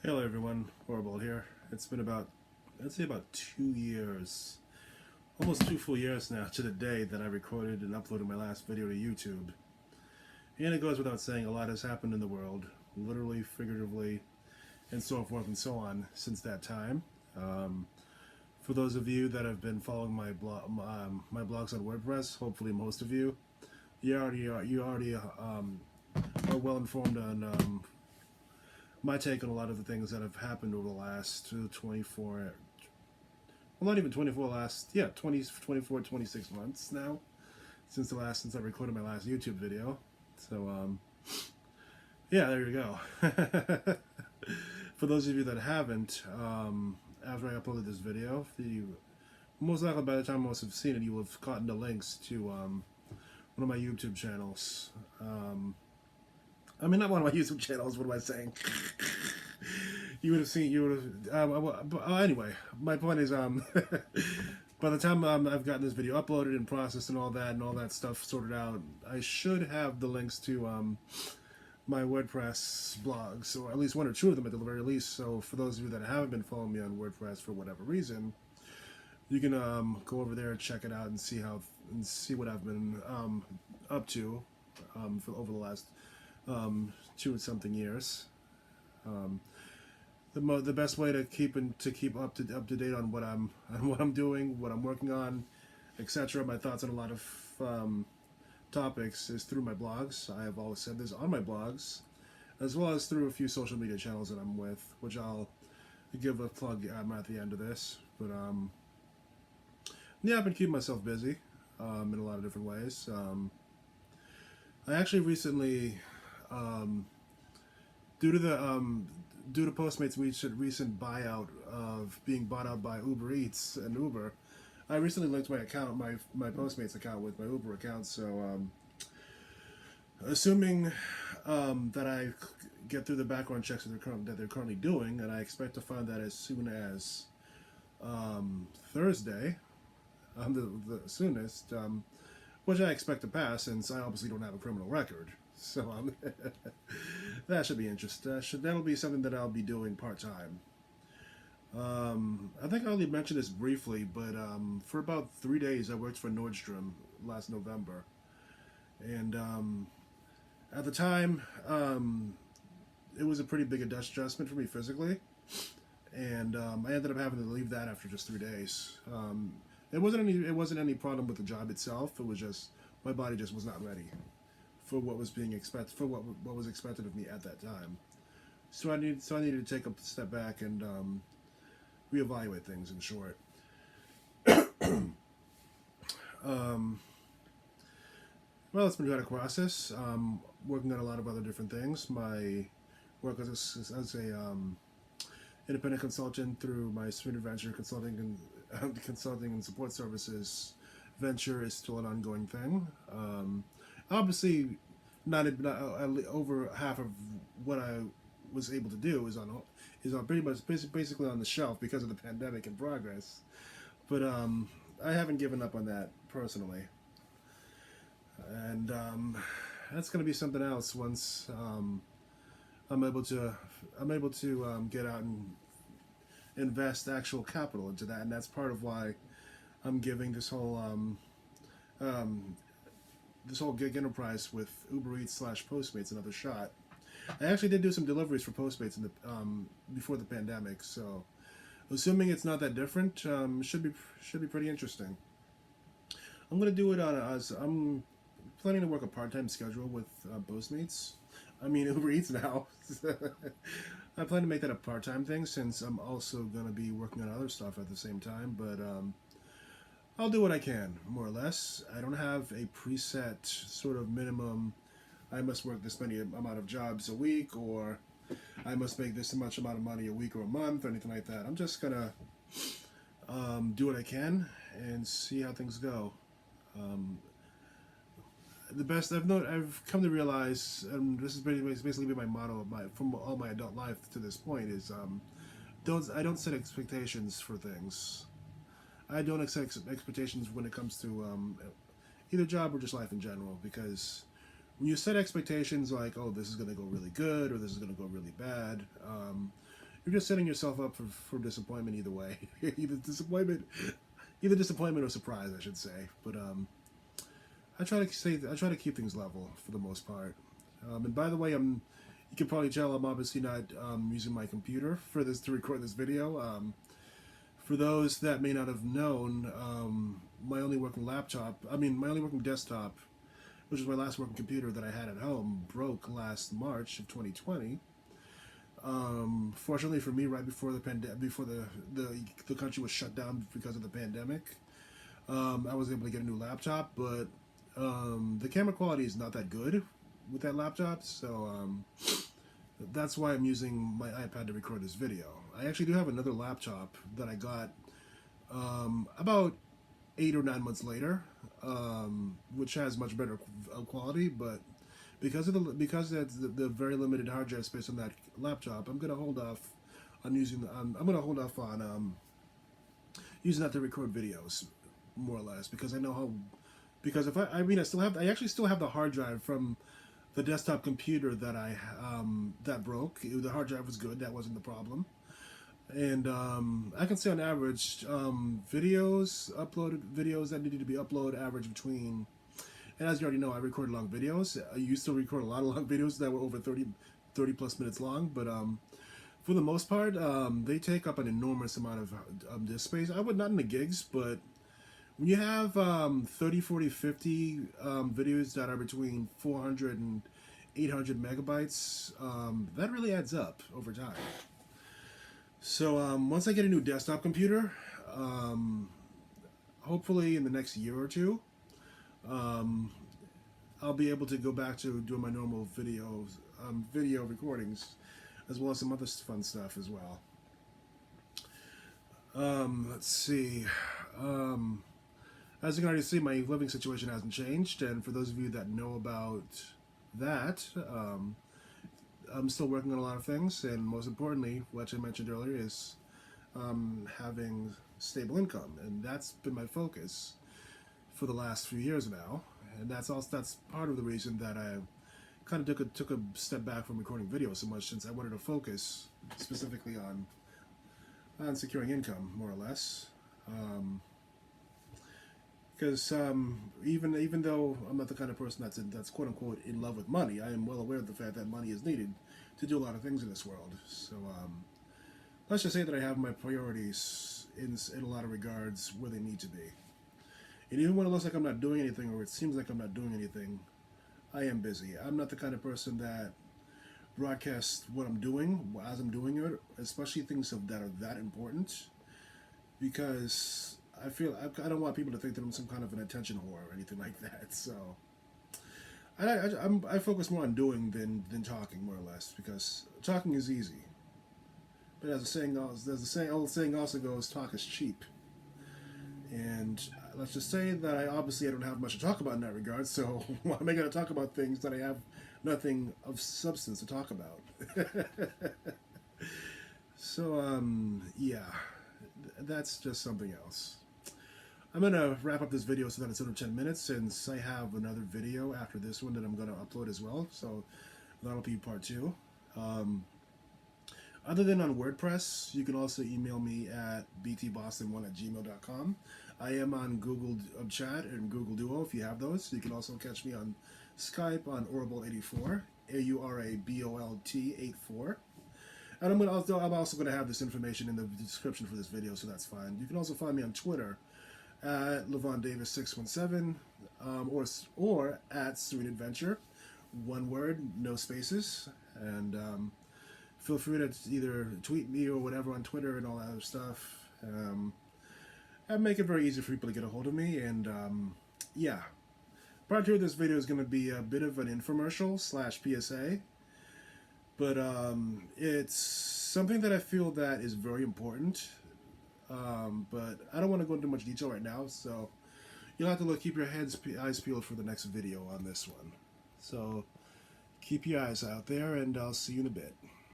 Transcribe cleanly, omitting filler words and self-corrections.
Hello everyone, Horrible here. It's been about, I'd say about 2 years, almost 2 full years now to the day that I recorded and uploaded my last video to YouTube. And it goes without saying, a lot has happened in the world, literally, figuratively, and so forth and so on since that time. Um, for those of you that have been following my blogs on WordPress, hopefully most of you, you already are well informed on my take on a lot of the things that have happened over the last 24, well, not even 24, last, yeah, 20, 24, 26 months now since I recorded my last YouTube video. So, yeah, there you go. For those of you that haven't, after I uploaded this video, most likely by the time most have seen it, you will have gotten the links to one of my YouTube channels. I mean, not one of my YouTube channels. What am I saying? You would have seen. You would have. Anyway, my point is, by the time I've gotten this video uploaded and processed and all that stuff sorted out, I should have the links to my WordPress blogs, or at least one or two of them at the very least. So for those of you that haven't been following me on WordPress for whatever reason, you can go over there and check it out and see what I've been up to for over the last 2 and something years. Um, the best way to keep up to date on what I'm doing, what I'm working on, etc. My thoughts on a lot of topics is through my blogs. I have always said this on my blogs, as well as through a few social media channels that I'm with, which I'll give a plug at the end of this. But yeah, I've been keeping myself busy in a lot of different ways. I actually recently, um, due to the due to Postmates' recent buyout of being bought out by Uber Eats and Uber, I recently linked my Postmates account with my Uber account. So, assuming that I get through the background checks that they're currently doing, and I expect to find that as soon as Thursday, the soonest, which I expect to pass since I obviously don't have a criminal record. So that should be interesting. That'll be something that I'll be doing part time. I think I only mentioned this briefly, but for about 3 days I worked for Nordstrom last November, and at the time it was a pretty big adjustment for me physically, and I ended up having to leave that after just 3 days. It wasn't any problem with the job itself. It was just my body just was not ready for what was being expected for what was expected of me at that time. So I needed to take a step back and reevaluate things. In short, um, well, it's been quite a process. Working on a lot of other different things. My work as a independent consultant through my Smith Venture consulting and support services venture is still an ongoing thing. Obviously, not over half of what I was able to do is on pretty much basically on the shelf because of the pandemic and progress. But I haven't given up on that personally, and that's going to be something else once I'm able to get out and invest actual capital into that, and that's part of why I'm giving um, this whole gig enterprise with Uber Eats / Postmates another shot. I actually did do some deliveries for Postmates before the pandemic, so assuming it's not that different, should be pretty interesting. I'm gonna do it as I'm planning to work a part-time schedule with Postmates. I mean Uber Eats now. I plan to make that a part-time thing since I'm also gonna be working on other stuff at the same time. But I'll do what I can, more or less. I don't have a preset sort of minimum. I must work this many amount of jobs a week, or I must make this much amount of money a week or a month, or anything like that. I'm just gonna do what I can and see how things go. Um, the best I've come to realize, and this is basically been my motto from all my adult life to this point, is I don't set expectations for things. I don't accept expectations when it comes to either job or just life in general, because when you set expectations like, oh, this is going to go really good or this is going to go really bad, you're just setting yourself up for disappointment either way. Either disappointment or surprise, I should say. But I try to keep things level for the most part. And by the way, you can probably tell I'm obviously not using my computer for this to record this video. For those that may not have known, my only working my only working desktop, which was my last working computer that I had at home, broke last March of 2020. Fortunately for me, right before the country was shut down because of the pandemic, I was able to get a new laptop, but the camera quality is not that good with that laptop, so that's why I'm using my iPad to record this video. I actually do have another laptop that I got about 8 or 9 months later, which has much better quality, but because it's the very limited hard drive space on that laptop, I'm gonna hold off on using that to record videos, more or less, because I know how. Because if I actually still have the hard drive from the desktop computer that broke. The hard drive was good. That wasn't the problem. And I can say on average, uploaded videos that needed to be uploaded, average between. And as you already know, I record long videos. I used to record a lot of long videos that were over 30 plus minutes long. But for the most part, they take up an enormous amount of disk space. I would not in the gigs, but when you have 30, 40, 50 videos that are between 400 and 800 megabytes, that really adds up over time. So once I get a new desktop computer, hopefully in the next year or two, I'll be able to go back to doing my normal video recordings, as well as some other fun stuff as well. Let's see. As you can already see, my living situation hasn't changed, and for those of you that know about that, I'm still working on a lot of things, and most importantly, what I mentioned earlier is having stable income, and that's been my focus for the last few years now, and that's part of the reason that I kind of took a step back from recording videos so much, since I wanted to focus specifically on securing income, more or less. Because even though I'm not the kind of person that's quote unquote in love with money, I am well aware of the fact that money is needed to do a lot of things in this world. So let's just say that I have my priorities in a lot of regards where they need to be. And even when it looks like I'm not doing anything, or it seems like I'm not doing anything, I am busy. I'm not the kind of person that broadcasts what I'm doing as I'm doing it, especially things that are that important, because I don't want people to think that I'm some kind of an attention whore or anything like that. So I focus more on doing than talking, more or less, because talking is easy. But as the old saying also goes, talk is cheap. And let's just say that I don't have much to talk about in that regard. So why am I going to talk about things that I have nothing of substance to talk about? So yeah, that's just something else. I'm going to wrap up this video so that it's under 10 minutes, since I have another video after this one that I'm going to upload as well. So that'll be part 2. Other than on WordPress, you can also email me at btboston1@gmail.com. I am on Google Chat and Google Duo if you have those. You can also catch me on Skype on Aurabolt84, AURABOLT84. And I'm also going to have this information in the description for this video, so that's fine. You can also find me on Twitter at LevonDavis617, or at Serene Adventure, one word, no spaces. And feel free to either tweet me or whatever on Twitter and all that other stuff. And make it very easy for people to get a hold of me. And yeah, part 2 of this video is going to be a bit of an infomercial / PSA. But it's something that I feel that is very important. But I don't want to go into much detail right now, so you'll have to keep your eyes peeled for the next video on this one. So keep your eyes out there, and I'll see you in a bit.